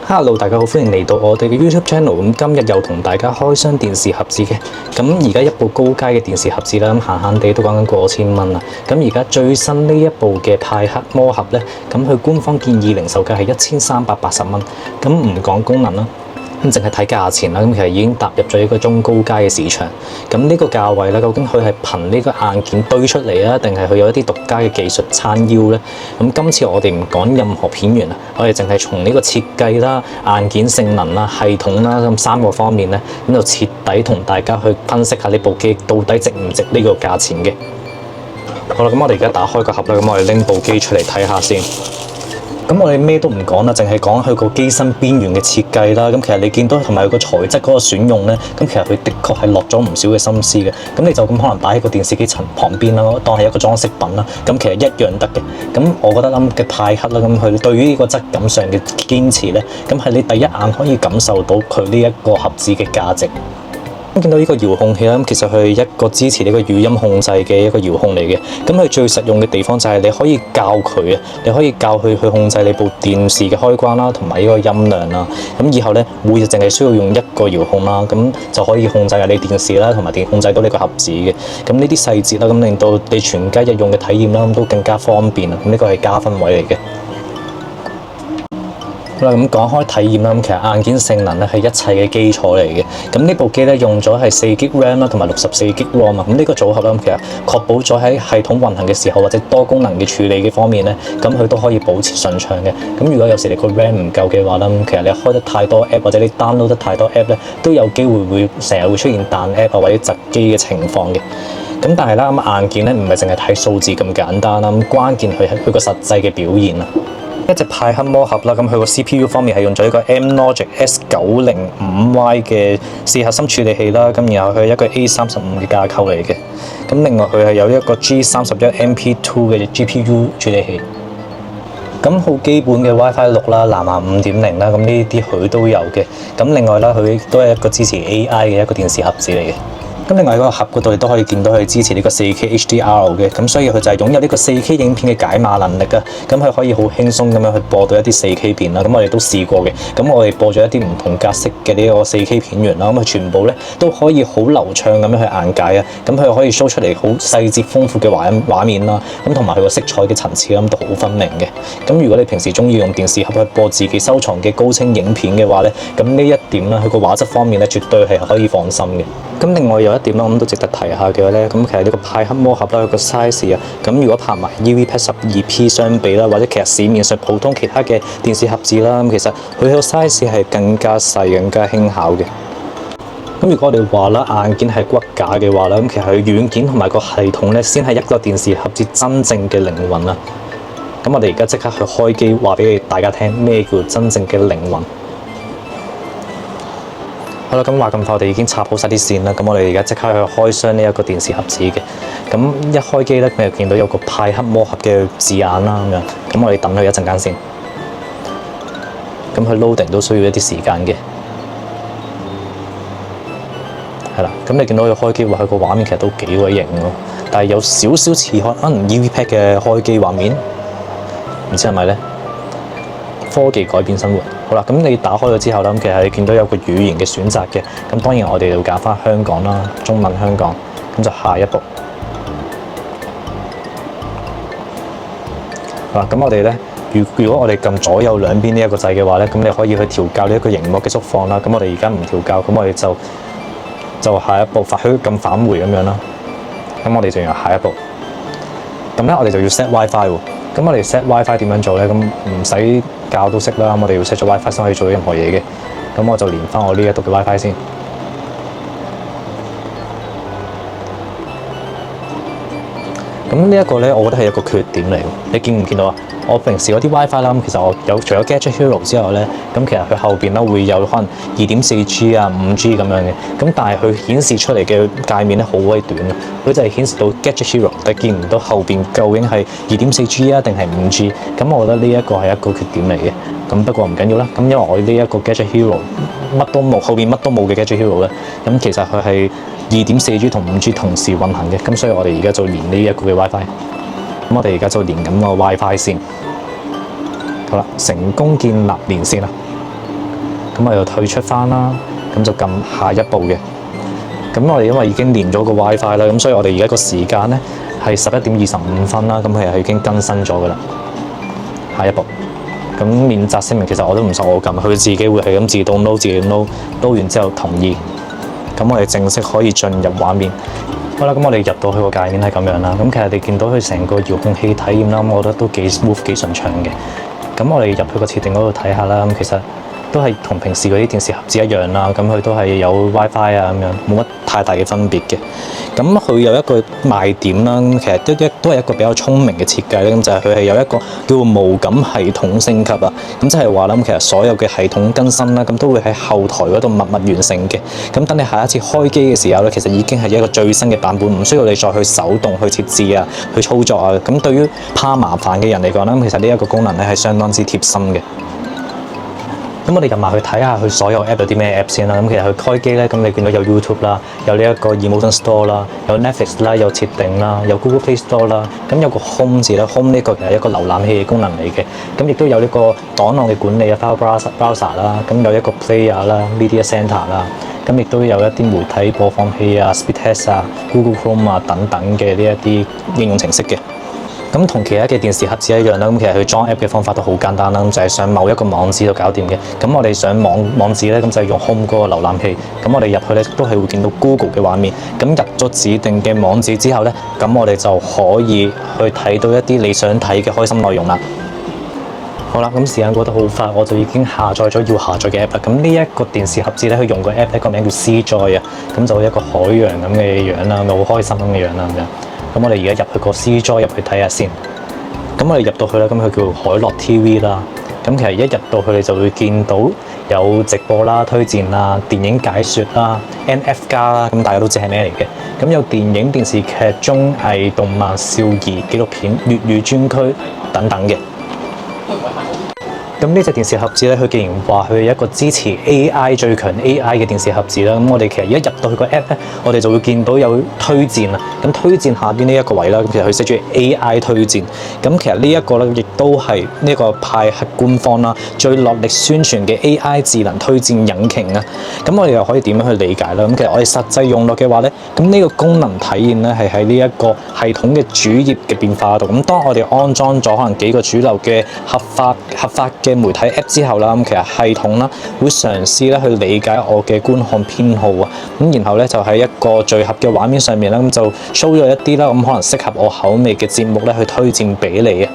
Hello，大家好，歡迎嚟到我哋嘅 YouTube channel。咁今日又同大家開箱電視盒子嘅。咁而家一部高階嘅電視盒子啦，咁閒閒地都講緊過千蚊啦。咁而家最新呢一部嘅派克魔盒咧，咁佢官方建議零售價係1380蚊。咁唔講功能啦，咁淨係睇價錢啦，咁其實已經踏入咗一個中高階嘅市場。咁呢個價位咧，究竟佢係憑呢個硬件堆出嚟啊，定係佢有一啲獨家嘅技術撐腰咧？咁今次我哋唔講任何片源啊，我哋淨係從呢個設計啦、硬件性能啦、系統啦咁3個方面咧，咁就徹底同大家去分析下呢部機到底值唔值呢個價錢嘅。好啦，咁我哋而家打開個盒啦，咁我哋拎部機出嚟睇下先。咁我哋咩都唔講啦，淨係講佢個機身邊緣嘅設計啦。咁其實你見到同埋佢個材質嗰個選用咧，咁其實佢的確係落咗唔少嘅心思嘅。咁你就咁可能擺喺個電視機層旁邊啦，當係一個裝飾品啦。咁其實一樣得嘅。咁我覺得嘅派克啦，咁佢對於呢個質感上嘅堅持咧，咁係你第一眼可以感受到佢呢一個盒子嘅價值。咁見到呢個遙控器啦，咁其實佢係一個支持呢個語音控制嘅一個遙控嚟嘅。咁佢最實用嘅地方就係你可以教佢啊，你可以教佢去控制你部電視嘅開關啦，同埋呢個音量啦。咁以後咧，每日淨係需要用一個遙控啦，咁就可以控制下你電視啦，同埋控制到你個盒子嘅。咁呢啲細節啦，咁令到你全家日用嘅體驗啦，咁都更加方便啊。咁呢個係加分位嚟嘅。好啦，咁講開體驗啦，咁其實硬件性能咧係一切嘅基礎嚟嘅。咁呢部機咧用咗係4GB RAM 啦，同埋64GB ROM 啊。咁呢個組合啦，其實確保咗喺系統運行嘅時候或者多功能嘅處理嘅方面咧，咁佢都可以保持順暢嘅。咁如果有時你個 RAM 唔夠嘅話啦，咁其實你開得太多 app 或者你 download 得太多 app 咧，都有機會成日會出現彈 app 或者窒機嘅情況嘅。咁但係啦，咁硬件咧唔係淨係睇數字咁簡單啦，咁關鍵係佢個實際嘅表現啊。一隻派克魔盒啦，咁佢個 CPU 方面係用咗一個 M-Logic S905Y 嘅4核心處理器啦，咁然後佢係一個 A35嘅架構嚟嘅。咁另外佢係有一個 G31 MP2 嘅 GPU 處理器。咁好基本嘅 WiFi 6啦、藍牙5.0啦，咁呢啲佢都有嘅。咁另外啦，佢都係一個支持 AI 嘅一個電視盒子嚟嘅。咁另外喺個盒嗰度，你都可以見到佢支持呢個 4K HDR 嘅，咁所以佢就係擁有呢個 4K 影片嘅解碼能力啊。咁佢可以好輕鬆咁樣去播到一啲 4K 片啦。咁我哋都試過嘅。咁我哋播咗一啲唔同格式嘅呢個 4K 片源啦。咁佢全部咧都可以好流暢咁樣去硬解啊。咁佢可以 show 出嚟好細節豐富嘅畫面啦。咁同埋佢個色彩嘅層次咁都好分明嘅。咁如果你平時中意用電視盒去播自己收藏嘅高清影片嘅話咧，咁呢一點咧，佢個畫質方面咧絕對係可以放心嘅。咁另外有一點啦，咁都值得提下嘅咧，咁其實呢個派克魔盒啦，佢個 size 啊，咁如果拍埋 EVPad 12P 相比啦，或者其實市面上普通其他嘅電視盒子啦，咁其實佢個 size 係更加細、更加輕巧嘅。咁如果我哋話啦，硬件係骨架嘅話啦，咁其實佢軟件同埋個系統咧，先係一個電視盒子真正嘅靈魂啊！咁我哋而家即刻去開機，話俾大家聽咩叫真正嘅靈魂。好啦，咁話咁快，我哋已經插好晒啲線啦。咁我哋而家即刻去開箱呢一個電視盒子嘅。咁一開機咧，你就見到有個派克魔盒嘅字眼啦，咁樣。咁我哋等佢一陣間先。咁佢 loading 都需要一啲時間嘅。係啦，咁你見到佢開機話，佢個畫面其實都幾鬼型咯。但係有少少似可能 EVPad 嘅開機畫面，唔知係咪咧？科技改變生活。好啦，咁你打開咗之後啦，咁其實你見到有個語言嘅選擇嘅。咁當然我哋要揀翻香港啦，中文香港。咁就下一步。好啦，咁我哋咧，如果我哋撳左右兩邊呢一個掣嘅話咧，咁你可以去調校呢一個螢幕嘅縮放啦。咁我哋而家唔調校，咁我哋就下一步撳返回咁樣啦。咁我哋就用下一步。咁咧，我哋就要 set WiFi 喎。咁我哋 set WiFi 點樣做咧？咁唔使教都識啦。我哋要 set 咗 WiFi 先可以做任何嘢嘅。咁我就連翻我呢一度嘅 WiFi 先。咁呢一個咧，我覺得係一個缺點嚟。你見唔見到啊？我平時嗰啲 WiFi 啦，其實我除咗 Gadget Hero 之外咧，咁其實佢後邊咧會有可能 2.4G 啊、5G 咁樣嘅。咁但係佢顯示出嚟嘅界面咧好鬼短啊！佢就係顯示到 Gadget Hero，但係見唔到後邊究竟係 2.4G 啊定係 5G。咁我覺得呢一個係一個缺點嚟嘅。咁不過唔緊要啦。咁因為我呢一個 Gadget Hero 乜都冇，後邊乜都冇嘅 Gadget Hero 咧，咁其實佢係2.4G 同 5G 同時運行嘅。咁所以我哋而家就連呢一個嘅 WiFi。咁我哋而家就連緊個 WiFi 先。好啦，成功建立連線啦。咁我又退出翻啦，咁就撳下一步嘅。咁我哋因為已經連咗個 WiFi 啦，咁所以我哋而家個時間咧係11:25啦，咁佢係已經更新咗噶啦。下一步，咁免責聲明其實我都唔使我撳，佢自己會係咁自動 load 自己 load 完之後同意。咁我哋正式可以進入畫面。好啦，咁我哋入到去個界面係咁樣啦。咁其實你見到佢成個遙控器體驗啦，我覺得都幾 smooth 幾順暢嘅。咁我哋入去個設定嗰度睇下啦。咁其實都係同平時嗰啲電視盒子一樣啦，咁佢都係有 WiFi 啊，咁樣冇乜太大嘅分別嘅。咁佢有一個賣點啦，其實都係一個比較聰明嘅設計咧。咁就係佢係有一個叫做無感系統升級啊。咁即係話啦，咁其實所有嘅系統更新啦，咁都會喺後台嗰度默默完成嘅。咁等你下一次開機嘅時候咧，其實已經係一個最新嘅版本，唔需要你再去手動去設置啊、去操作啊。咁對於怕麻煩嘅人嚟講咧，其實呢一個功能咧係相當之貼心嘅。咁我哋入埋去睇下佢所有 app 有啲咩 app 先啦。咁其實佢開機咧，咁你見到有 YouTube 啦，有呢一個 Emotion Store 啦，有 Netflix 啦，有設定啦，有 Google Play Store 啦。咁有個 Home 字啦 ，Home 呢個其實係一個瀏覽器嘅功能嚟嘅。咁亦都有呢個檔案嘅管理啊 ，File Browser 啦。咁有一個 Player 啦 ，Media Center 啦。咁亦都有一啲媒體播放器啊 ，Speedtest 啊 ，Google Chrome 啊等等嘅呢一啲應用程式嘅。咁同其他嘅電視盒子一樣啦，咁其實佢裝 app 嘅方法都好簡單啦，咁就係上某一個網址度搞掂嘅。咁我哋上網址咧，咁就係用 Home 嗰個瀏覽器。咁我哋入去咧都係會見到 Google 嘅畫面。咁入咗指定嘅網址之後咧，咁我哋就可以去睇到一啲你想睇嘅開心內容啦。好啦，咁時間過得好快，我就已經下載咗要下載嘅 app 啦。咁呢一個電視盒子咧，佢用個 app 咧個名叫 C-Joy 啊，咁就一個海洋咁嘅樣啦，咪好開心咁嘅樣啦咁樣。咁我哋而家入去個 C-Joy 入去睇下先。咁我哋入到去啦，咁佢叫海樂 TV 啦。咁其實一入到去你就會見到有直播啦、推薦啦、電影解說啦、NF 加啦，咁大家都知係咩嚟嘅。咁有電影、電視劇、綜藝、動漫、少兒、紀錄片、粵語專區等等嘅。咁呢隻電視盒子咧，佢既然話佢係一個支持 AI 最強 AI 嘅電視盒子啦，咁我哋其實一入到去個 app 咧，我哋就會見到有推薦啊。咁推薦下邊呢一個位啦，咁其實佢寫住 AI 推薦。咁其實呢一個咧，亦都係呢個派克官方啦最落力宣傳嘅 AI 智能推薦引擎啊。咁我哋又可以點樣去理解啦？咁其實我哋實際用落嘅話咧，咁呢個功能體驗咧係喺呢一個系統嘅主頁嘅變化度。咁當我哋安裝咗可能幾個主流嘅合法嘅媒體 app 之後啦，咁其實系統啦會嘗試咧去理解我嘅觀看偏好啊，咁然後咧就喺一個聚合嘅畫面上面啦，咁就 show 咗一啲啦，咁可能適合我口味嘅節目咧去推薦俾你啊。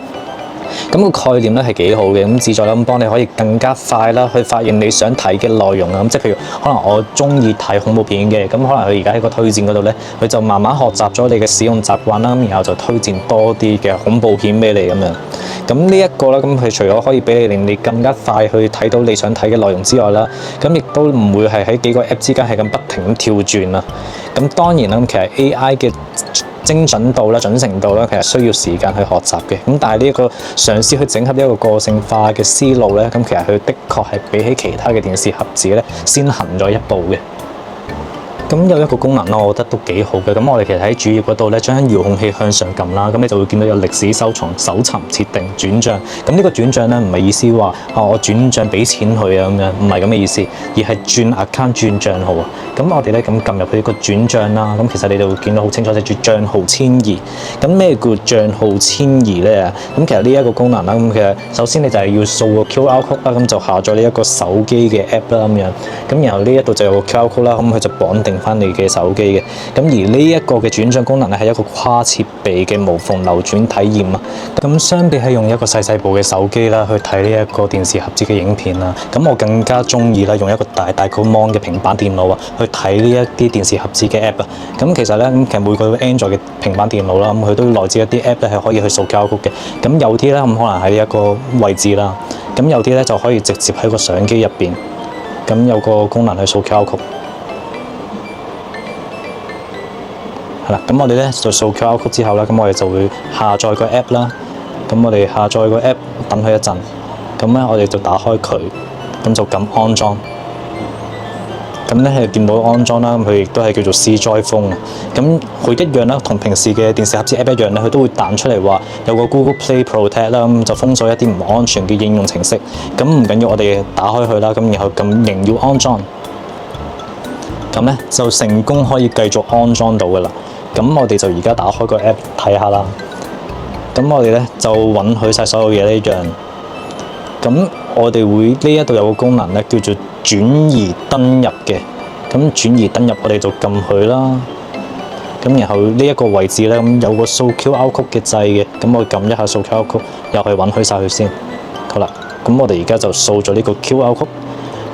咁個概念咧係幾好嘅，咁旨在啦咁幫你可以更加快啦去發現你想睇嘅內容啊。咁即係譬如可能我中意睇恐怖片嘅，咁可能佢而家喺個推薦嗰度咧，佢就慢慢學習咗你嘅使用習慣啦，然後就推薦多啲嘅恐怖片俾你咁樣。咁呢一個咧，咁佢除咗可以俾你令你更加快去睇到你想睇嘅內容之外啦，咁亦都唔會係喺幾個 app 之間係咁不停咁跳轉啦。咁當然啦，咁其實 AI 嘅精準度啦、準程度啦，其實需要時間去學習嘅。咁但係呢一個嘗試去整合呢一個個性化嘅思路咧，咁其實佢的確係比起其他嘅電視盒子咧，先行咗一步嘅。咁有一個功能啦，我覺得都幾好嘅。咁我哋其實喺主頁嗰度咧，將遙控器向上撳啦，咁你就會見到有歷史收藏、搜尋、設定、轉帳。咁呢個轉帳咧，唔係意思話我轉帳俾錢佢啊咁樣，唔係咁嘅意思，而係轉 account 轉帳號啊。咁我哋咧咁撳入去個轉帳啦，咁其實你就會見到好清楚寫住帳號遷移。咁咩叫帳號遷移咧？咁其實呢一個功能啦，咁其實首先你就係要掃個 QR code 啦，咁就下載呢一個手機嘅 app 啦咁樣。咁然後呢一度就有個 QR code 啦，咁佢就綁定翻你嘅手機嘅。咁而呢一個嘅轉帳功能咧，係一個跨設備嘅無縫流轉體驗啊。咁相比係用一個細細部嘅手機啦，去睇呢一個電視盒子嘅影片啦，咁我更加中意啦用一個大個 mon 嘅平板電腦啊，去睇呢一啲電視盒子嘅 app 啊。咁其實咧，咁其實每個 Android 嘅平板電腦啦，咁佢都內置一啲 app 咧係可以去掃 QR code嘅。咁有啲咧，咁可能喺一個位置啦，咁有啲咧就可以直接喺個相機入邊，咁有個功能去掃 QR code。係啦，咁我哋咧就掃 QR code之後啦，咁我哋就會下載個 app 啦。咁我哋下載個 app， 等佢一陣，咁咧我哋就打開佢，咁就撳安裝。咁咧係電腦安裝啦，佢亦都係叫做 C-Joy Phone。咁佢一樣啦，同平時嘅電視盒子 app 一樣咧，佢都會彈出嚟話有個 Google Play Protect 啦，咁就封鎖一啲唔安全嘅應用程式。咁唔緊要，我哋打開佢啦，咁然後撳仍要安裝，咁咧就成功可以繼續安裝到噶啦。咁我哋就而家打開個 app 睇下啦。咁我哋咧就允許晒所有嘢呢樣。咁我哋會呢一度有個功能咧，叫做轉移登入嘅。咁轉移登入，我哋就撳佢啦。咁然後呢一個位置咧，咁有個掃 QR code 嘅掣嘅。咁我撳一下掃 QR code，又係允許晒佢先。好啦，咁我哋而家就掃咗呢個 QR code。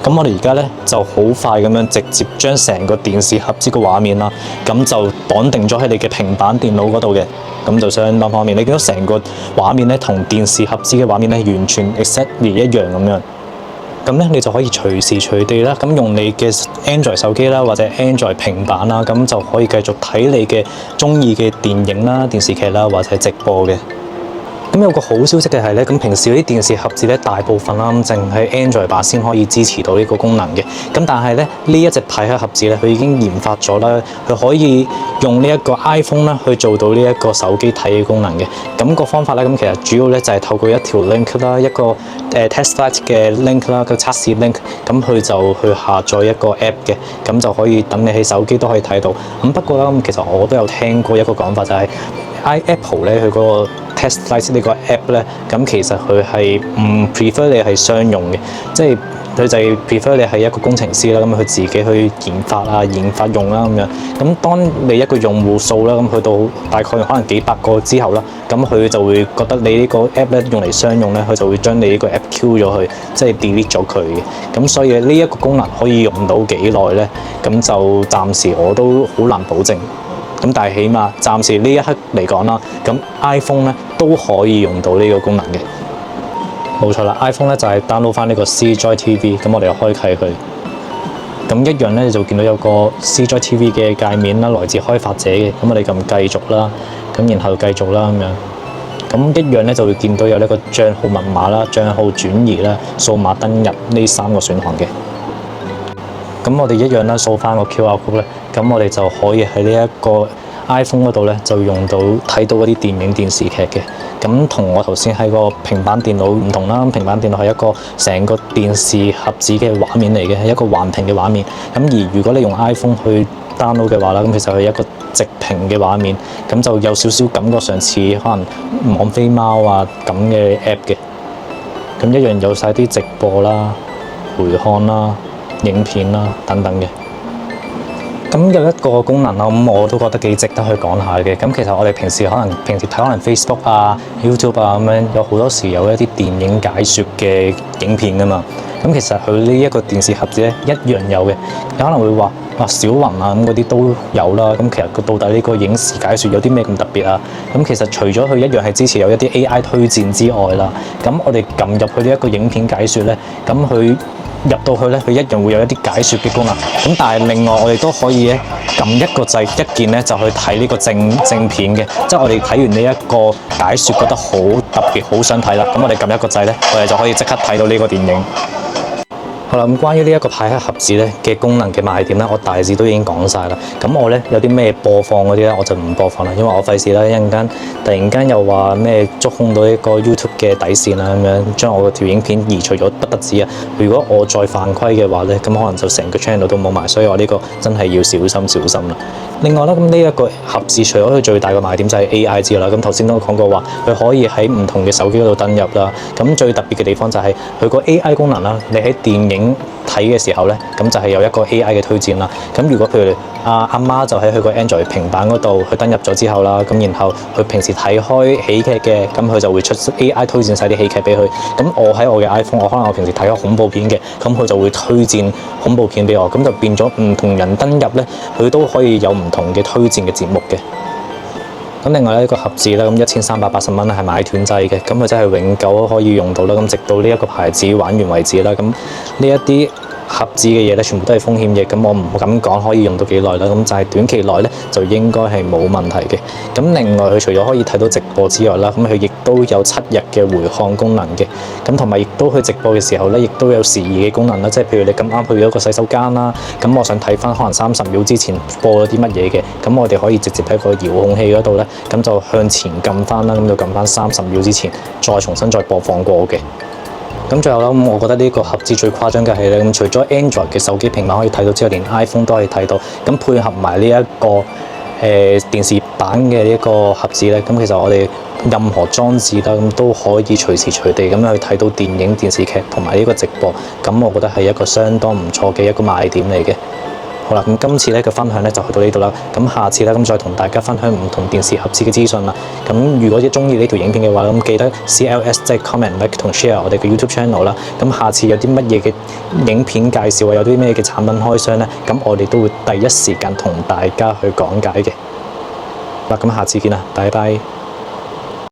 咁我哋而家咧就好快咁樣直接將成個電視盒子個畫面啦，咁就綁定咗喺你嘅平板電腦嗰度嘅。咁就相當方便。你見到成個畫面咧，同電視盒子嘅畫面咧，完全 exactly 一樣咁樣。咁咧，你就可以隨時隨地啦，咁用你嘅 Android 手機啦，或者 Android 平板啦，咁就可以繼續睇你嘅中意嘅電影啦、電視劇啦，或者直播嘅。咁有個好消息嘅係咧，咁平時嗰啲電視盒子咧，大部分啦，咁淨係 Android 版先可以支持到呢個功能嘅。咁但係咧，呢一隻派克盒子咧，佢已經研發咗啦，佢可以用呢一個 iPhone 咧去做到呢一個手機睇嘅功能嘅。咁個方法咧，咁其實主要咧就係透過一條 link 啦，一個test flight 嘅 link 啦，個測試 link，咁佢就去下載一個 app 嘅，咁就可以等你喺手機都可以睇到。咁不過啦，咁其實我都有聽過一個講法，就係 Apple 咧，佢嗰個Test Flight 呢個 app 咧，咁其實佢係唔 prefer 你係商用嘅，即係佢就係 prefer 你係一個工程師啦，咁佢自己去研發用啦咁樣。咁當你一個用戶數啦，咁去到大概可能幾百個之後啦，咁佢就會覺得你呢個 app 咧用嚟商用咧，佢就會將你呢個 app Q 咗佢，即係 delete 咗佢嘅。咁所以呢一個功能可以用到幾耐咧？咁就暫時我都好難保證。咁但係起碼暫時呢一刻嚟講啦，咁 iPhone 咧都可以用到呢個功能嘅，冇錯啦。iPhone 咧就係 download 翻呢個 C-Joy TV，咁我哋開啟佢，咁一樣咧就見到有個 C-Joy TV 嘅界面啦，來自開發者嘅，咁我哋撳繼續啦，咁然後繼續啦咁樣，咁一樣咧就會見到有呢個帳號密碼啦、帳號轉移啦、數碼登入呢三個選項嘅。咁我哋一樣啦，掃翻個 QR code 咧，咁我哋就可以喺呢一個 iPhone 嗰度咧，就用到睇到嗰啲電影、電視劇嘅。咁同我頭先喺個平板電腦唔同啦，平板電腦係一個成個電視盒子嘅畫面嚟嘅，係一個橫屏嘅畫面。咁而如果你用 iPhone 去 download 嘅話啦，咁其實係一個直屏嘅畫面，咁就有少少感覺上似可能網飛貓啊咁嘅 app 嘅。咁一樣有晒啲直播啦、回看啦、影片啦等等嘅。咁有一個功能啦，咁我都覺得幾值得去講下嘅。咁其實我哋平時睇可能 Facebook 啊、YouTube 啊咁樣，有好多時有一啲電影解說嘅影片噶嘛。咁其實佢呢一個電視盒子咧一樣有嘅。有可能會話小雲啊咁嗰啲都有啦。咁其實佢到底呢個影視解說有啲咩咁特別啊？咁其實除咗佢一樣係支持有一啲 AI 推薦之外啦，咁我哋撳入去呢一個影片解說咧，咁佢入到去咧，佢一樣會有一啲解說嘅功能。咁但係另外我哋都可以咧撳一個掣一鍵咧就去睇呢個正片嘅，即係我哋睇完呢一個解說覺得好特別，好想睇啦。咁我哋撳一個掣咧，我哋就可以即刻睇到呢個電影。好啦，咁關於呢一個派克盒子咧嘅功能嘅賣點咧，我大致都已經講晒啦。咁我咧有啲咩播放嗰啲咧，我就唔播放啦，因為我費事啦，一陣間突然間又話咩觸控到一個 YouTube 嘅底線啦，咁樣將我條影片移除咗，不得止啊！如果我再犯規嘅話咧，咁可能就成個 channel 都冇埋，所以我呢個真係要小心啦。另外啦，咁呢一個盒子除咗佢最大嘅賣點就係 AI 之外啦，咁頭先都講過話，佢可以喺唔同嘅手機嗰度登入啦。咁最特別嘅地方就係佢個 AI 功能啦，你喺電影睇嘅時候咧，咁就係有一個 AI 嘅推薦啦。咁如果譬如阿媽就喺佢個 Android 平板嗰度去登入咗之後啦，咁然後佢平時睇開喜劇嘅，咁佢就會出 AI 推薦晒啲喜劇俾佢。咁我喺我嘅 iPhone，我可能我平時睇開恐怖片嘅，咁佢就會推薦恐怖片俾我，咁就變咗唔同人登入咧，佢都可以有唔同嘅推薦嘅節目嘅。咁另外呢個盒子啦，咁1380蚊係買斷制嘅，咁佢真係永久可以用到啦。咁直到呢一個牌子玩完為止啦。咁呢一啲盒子嘅嘢咧，全部都係風險嘢，咁我唔敢講可以用到幾耐啦。咁就係短期內咧，就應該係冇問題嘅。咁另外佢除咗可以睇到直播之外啦，咁佢亦都有7日嘅回看功能嘅。咁同埋亦都去直播嘅時候咧，亦都有時移嘅功能啦。即係譬如你咁啱去咗個洗手間啦，咁我想睇翻可能30秒之前播咗啲乜嘢嘅，咁我哋可以直接喺個遙控器嗰度咧，咁就向前撳翻啦，咁就撳翻30秒之前，再重新再播放過嘅。咁最後啦，我覺得呢個盒子最誇張嘅係咧，咁除咗 Android 嘅手機平板可以睇到之外，連 iPhone 都可以睇到。咁配合埋呢一個電視版嘅呢個盒子咧，咁其實我哋任何裝置啦，咁都可以隨時隨地咁樣去睇到電影、電視劇同埋呢個直播。咁我覺得係一個相當唔錯嘅一個賣點嚟嘅。好啦，咁今次咧嘅分享咧就去到呢度啦。咁下次咧咁再同大家分享唔同電視盒子嘅資訊啦。咁如果中意呢條影片嘅話，咁記得 CLS 即係 comment、like 同 share 我哋嘅 YouTube channel 啦。咁下次有啲乜嘢嘅影片介紹啊，有啲咩嘅產品開箱咧，咁我哋都會第一時間同大家去講解嘅。嗱，咁下次見啦，拜拜。